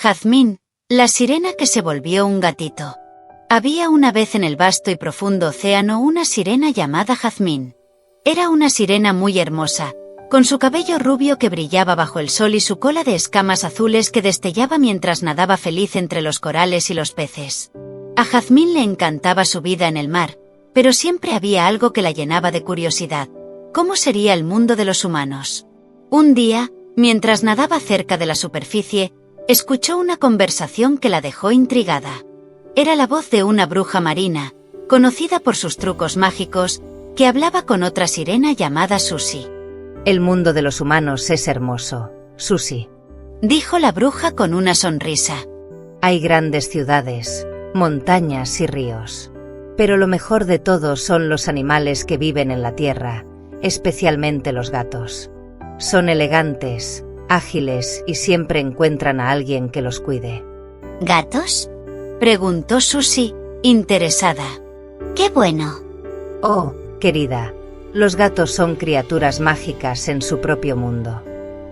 Jazmín, la sirena que se volvió un gatito. Había una vez en el vasto y profundo océano una sirena llamada Jazmín. Era una sirena muy hermosa, con su cabello rubio que brillaba bajo el sol y su cola de escamas azules que destellaba mientras nadaba feliz entre los corales y los peces. A Jazmín le encantaba su vida en el mar, pero siempre había algo que la llenaba de curiosidad. ¿Cómo sería el mundo de los humanos? Un día, mientras nadaba cerca de la superficie, escuchó una conversación que la dejó intrigada. Era la voz de una bruja marina, conocida por sus trucos mágicos, que hablaba con otra sirena llamada Susi. El mundo de los humanos es hermoso, Susi, dijo la bruja con una sonrisa. Hay grandes ciudades, montañas y ríos. Pero lo mejor de todo son los animales que viven en la tierra, especialmente los gatos. Son elegantes, ágiles y siempre encuentran a alguien que los cuide. ¿Gatos?, preguntó Susi, interesada. ¡Qué bueno! Oh, querida, los gatos son criaturas mágicas en su propio mundo.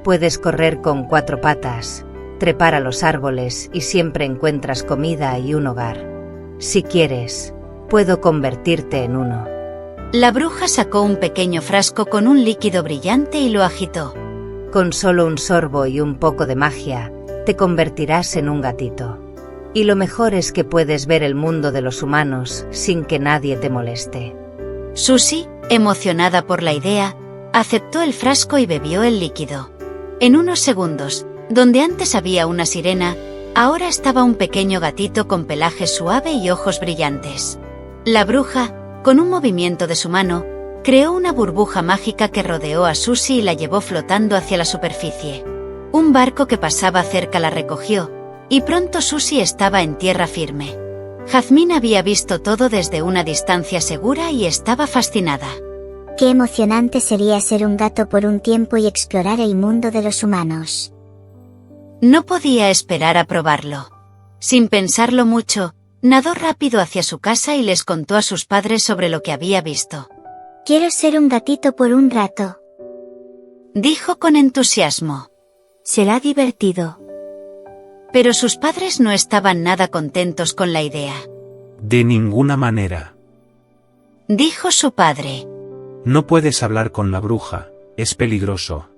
Puedes correr con 4 patas, trepar a los árboles y siempre encuentras comida y un hogar. Si quieres, puedo convertirte en uno. La bruja sacó un pequeño frasco con un líquido brillante y lo agitó. Con solo un sorbo y un poco de magia, te convertirás en un gatito. Y lo mejor es que puedes ver el mundo de los humanos sin que nadie te moleste. Susi, emocionada por la idea, aceptó el frasco y bebió el líquido. En unos segundos, donde antes había una sirena, ahora estaba un pequeño gatito con pelaje suave y ojos brillantes. La bruja, con un movimiento de su mano, creó una burbuja mágica que rodeó a Susi y la llevó flotando hacia la superficie. Un barco que pasaba cerca la recogió, y pronto Susi estaba en tierra firme. Jazmín había visto todo desde una distancia segura y estaba fascinada. Qué emocionante sería ser un gato por un tiempo y explorar el mundo de los humanos. No podía esperar a probarlo. Sin pensarlo mucho, nadó rápido hacia su casa y les contó a sus padres sobre lo que había visto. Quiero ser un gatito por un rato, dijo con entusiasmo. Será divertido. Pero sus padres no estaban nada contentos con la idea. De ninguna manera, dijo su padre. No puedes hablar con la bruja, es peligroso.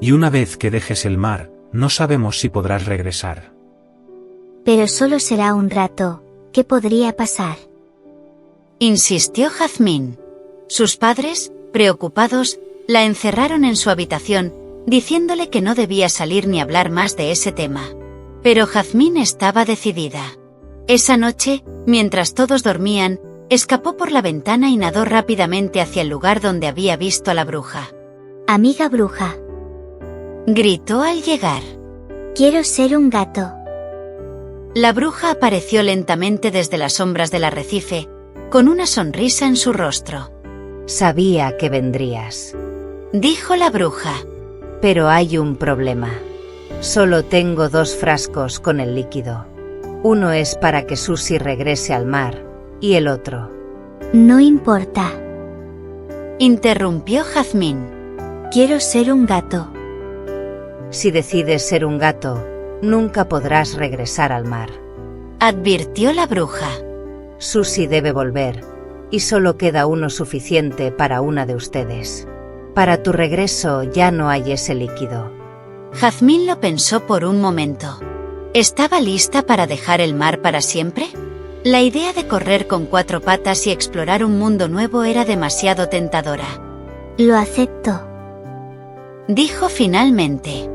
Y una vez que dejes el mar, no sabemos si podrás regresar. Pero solo será un rato, ¿qué podría pasar? Insistió Jazmín. Sus padres, preocupados, la encerraron en su habitación, diciéndole que no debía salir ni hablar más de ese tema. Pero Jazmín estaba decidida. Esa noche, mientras todos dormían, escapó por la ventana y nadó rápidamente hacia el lugar donde había visto a la bruja. Amiga bruja, gritó al llegar. Quiero ser un gato. La bruja apareció lentamente desde las sombras del arrecife, con una sonrisa en su rostro. Sabía que vendrías, dijo la bruja. Pero hay un problema. Solo tengo 2 frascos con el líquido. Uno es para que Susi regrese al mar, y el otro. No importa. Interrumpió Jazmín. Quiero ser un gato. Si decides ser un gato, nunca podrás regresar al mar, advirtió la bruja. Susi debe volver, y solo queda uno suficiente para una de ustedes. Para tu regreso ya no hay ese líquido. Jazmín lo pensó por un momento. ¿Estaba lista para dejar el mar para siempre? La idea de correr con 4 patas y explorar un mundo nuevo era demasiado tentadora. Lo acepto, dijo finalmente.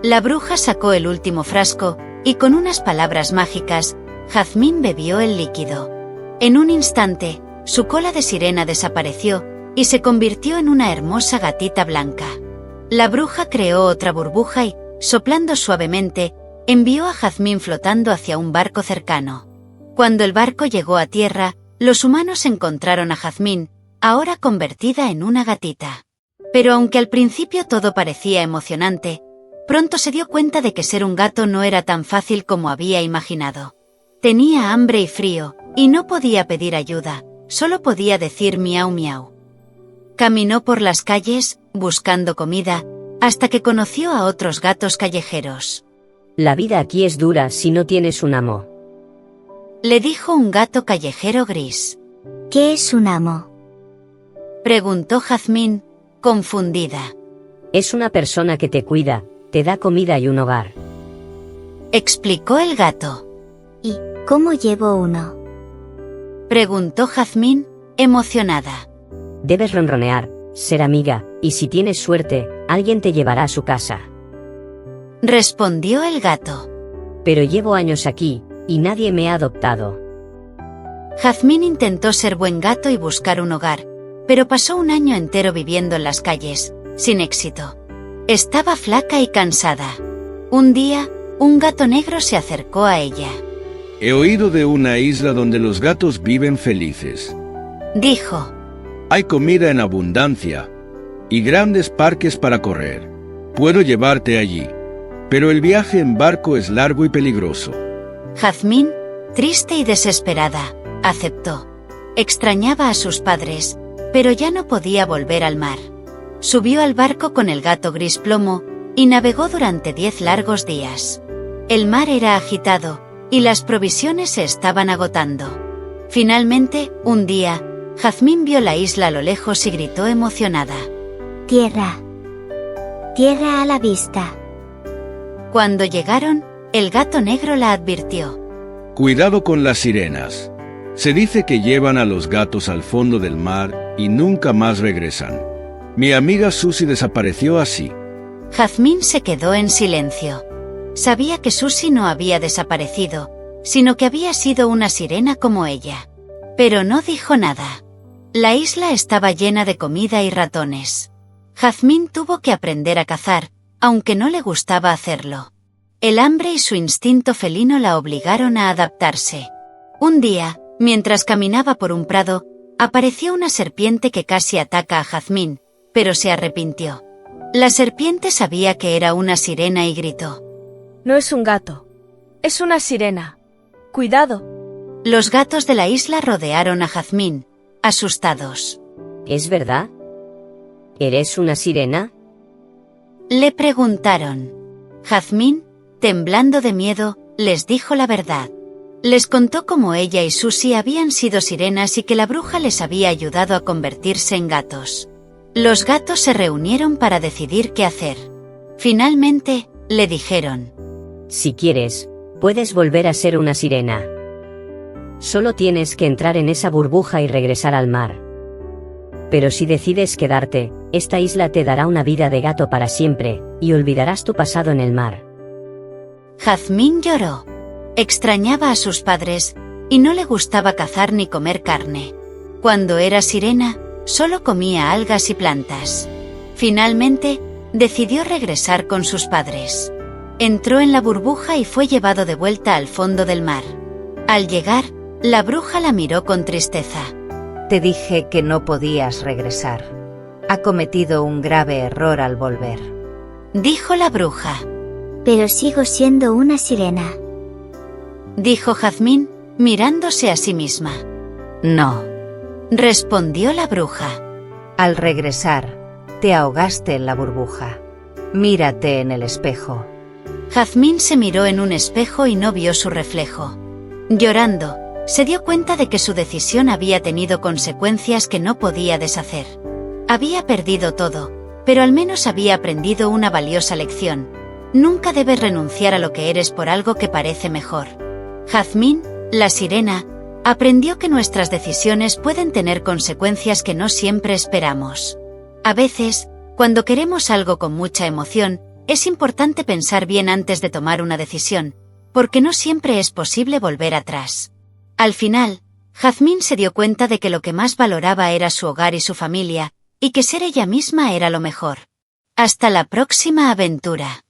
La bruja sacó el último frasco, y con unas palabras mágicas, Jazmín bebió el líquido. En un instante, su cola de sirena desapareció, y se convirtió en una hermosa gatita blanca. La bruja creó otra burbuja y, soplando suavemente, envió a Jazmín flotando hacia un barco cercano. Cuando el barco llegó a tierra, los humanos encontraron a Jazmín, ahora convertida en una gatita. Pero aunque al principio todo parecía emocionante, pronto se dio cuenta de que ser un gato no era tan fácil como había imaginado. Tenía hambre y frío, y no podía pedir ayuda, solo podía decir miau miau. Caminó por las calles, buscando comida, hasta que conoció a otros gatos callejeros. La vida aquí es dura si no tienes un amo. Le dijo un gato callejero gris. ¿Qué es un amo? Preguntó Jazmín, confundida. Es una persona que te cuida, te da comida y un hogar. Explicó el gato. ¿Y cómo llevo uno? Preguntó Jazmín, emocionada. Debes ronronear, ser amiga, y si tienes suerte, alguien te llevará a su casa. Respondió el gato. Pero llevo años aquí, y nadie me ha adoptado. Jazmín intentó ser buen gato y buscar un hogar, pero pasó un año entero viviendo en las calles, sin éxito. Estaba flaca y cansada. Un día, un gato negro se acercó a ella. He oído de una isla donde los gatos viven felices. Dijo. Hay comida en abundancia y grandes parques para correr. Puedo llevarte allí, pero el viaje en barco es largo y peligroso. Jazmín, triste y desesperada, aceptó. Extrañaba a sus padres, pero ya no podía volver al mar. Subió al barco con el gato gris plomo y navegó durante 10 largos días. El mar era agitado y las provisiones se estaban agotando. Finalmente, un día, Jazmín vio la isla a lo lejos y gritó emocionada. Tierra. Tierra a la vista. Cuando llegaron, el gato negro la advirtió. Cuidado con las sirenas. Se dice que llevan a los gatos al fondo del mar y nunca más regresan. Mi amiga Susie desapareció así. Jazmín se quedó en silencio. Sabía que Susie no había desaparecido, sino que había sido una sirena como ella. Pero no dijo nada. La isla estaba llena de comida y ratones. Jazmín tuvo que aprender a cazar, aunque no le gustaba hacerlo. El hambre y su instinto felino la obligaron a adaptarse. Un día, mientras caminaba por un prado, apareció una serpiente que casi ataca a Jazmín, pero se arrepintió. La serpiente sabía que era una sirena y gritó. No es un gato. Es una sirena. Cuidado. Los gatos de la isla rodearon a Jazmín, asustados. ¿Es verdad? ¿Eres una sirena? Le preguntaron. Jazmín, temblando de miedo, les dijo la verdad. Les contó cómo ella y Susie habían sido sirenas y que la bruja les había ayudado a convertirse en gatos. Los gatos se reunieron para decidir qué hacer. Finalmente, le dijeron. Si quieres, puedes volver a ser una sirena. Solo tienes que entrar en esa burbuja y regresar al mar. Pero si decides quedarte, esta isla te dará una vida de gato para siempre, y olvidarás tu pasado en el mar. Jazmín lloró. Extrañaba a sus padres, y no le gustaba cazar ni comer carne. Cuando era sirena, solo comía algas y plantas. Finalmente, decidió regresar con sus padres. Entró en la burbuja y fue llevado de vuelta al fondo del mar. Al llegar, la bruja la miró con tristeza. Te dije que no podías regresar. Ha cometido un grave error al volver. Dijo la bruja. Pero sigo siendo una sirena. Dijo Jazmín, mirándose a sí misma. No. Respondió la bruja. Al regresar, te ahogaste en la burbuja. Mírate en el espejo. Jazmín se miró en un espejo y no vio su reflejo. Llorando, se dio cuenta de que su decisión había tenido consecuencias que no podía deshacer. Había perdido todo, pero al menos había aprendido una valiosa lección. Nunca debes renunciar a lo que eres por algo que parece mejor. Jazmín, la sirena, aprendió que nuestras decisiones pueden tener consecuencias que no siempre esperamos. A veces, cuando queremos algo con mucha emoción, es importante pensar bien antes de tomar una decisión, porque no siempre es posible volver atrás. Al final, Jazmín se dio cuenta de que lo que más valoraba era su hogar y su familia, y que ser ella misma era lo mejor. Hasta la próxima aventura.